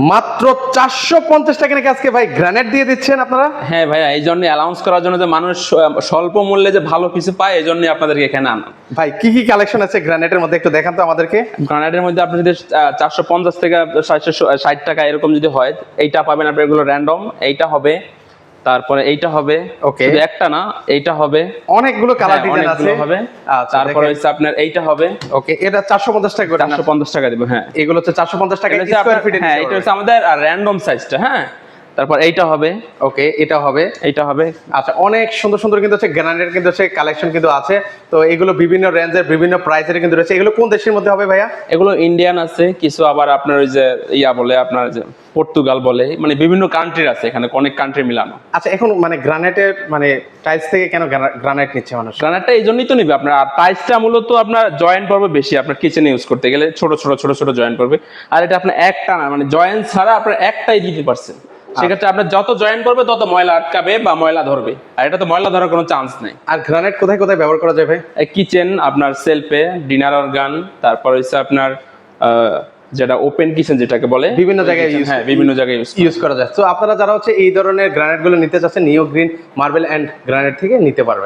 মাত্র 450 টাকা নাকি আজকে ভাই গ্রানাইট দিয়ে দিচ্ছেন আপনারা? হ্যাঁ ভাইয়া, এই জন্য অ্যালাউন্স করার জন্য যে মানুষ স্বল্প মূল্যে যে ভালো কিছু পায়, এই জন্য আপনাদেরকে এখানে আনা। ভাই কি কি কালেকশন আছে গ্রানাইটের মধ্যে একটু দেখান তো আমাদেরকে। গ্রানাইটের মধ্যে আপনি যদি 450 থেকে 760 টাকা এরকম যদি হয়, এইটা পাবেন আপনি, এগুলো র্যান্ডম। এইটা হবে, তারপরে এইটা হবে, ওকে, শুধু একটা না, এইটা হবে, অনেকগুলো কালার হ্যাঁ, ডিজাইন আছে। অনেকগুলো হবে। আচ্ছা, তারপরে হচ্ছে আপনার এইটা হবে। ওকে, এটা 450 টাকা করে। 450 টাকা দিব। হ্যাঁ, এগুলো হচ্ছে 450 টাকা এটা হচ্ছে স্কয়ার ফিটে। হ্যাঁ, এটা হচ্ছে আমাদের র্যান্ডম সাইজটা। হ্যাঁ, তারপর এইটা হবে, ওকে, এটা হবে, এইটা হবে। আচ্ছা, অনেক সুন্দর সুন্দর কিন্তু হচ্ছে গ্রানাইটের কিন্তু হচ্ছে কালেকশন কিন্তু আছে। তো এগুলো বিভিন্ন রেঞ্জের বিভিন্ন প্রাইসের কিন্তু রয়েছে। এগুলো কোন দেশের মধ্যে হবে ভাইয়া? এগুলো ইন্ডিয়ান আছে কিছু, আবার আপনার ওই যে ইয়া বলে, আপনার যে পর্তুগাল বলে, মানে বিভিন্ন কান্ট্রির আছে, এখানে অনেক কান্ট্রি মিলানো। আচ্ছা, এখন মানে গ্রানাইটের মানে টাইলস থেকে কেন গ্রানাইট নিচ্ছে মানুষ? গ্রানাইটটা এই জন্যই তো নিবে আপনার। আর টাইলসটা মূলত আপনার জয়েন্ট পড়বে বেশি, আপনার কিচেনে ইউজ করতে গেলে ছোট ছোট ছোট ছোট জয়েন্ট পড়বে। আর এটা আপনার একটা না, মানে জয়েন্ট ছাড়া আপনার একটাই দিতে পারছেন। সেক্ষেত্রে আপনার যত জয়েন্ট করবে তত ময়লা আটকাবে বা ময়লা ধরবে, আর এটা তো ময়লা ধরার কোনো চান্স নেই। আর গ্রানাইট কোথায় কোথায় ব্যবহার করা যায় ভাই? কিচেন, আপনার সেলফে, ডিনার অর্গান, তারপর হচ্ছে আপনার যেটা ওপেন কিচেন যেটাকে বলে, বিভিন্ন জায়গায় হ্যাঁ, বিভিন্ন জায়গায় ইউজ করা যায়। তো আপনারা যারা হচ্ছে এই ধরনের গ্রানাইট গুলো নিতে চাচ্ছেন, নিও গ্রিন মার্বেল এন্ড গ্রানাইট থেকে নিতে পারবেন।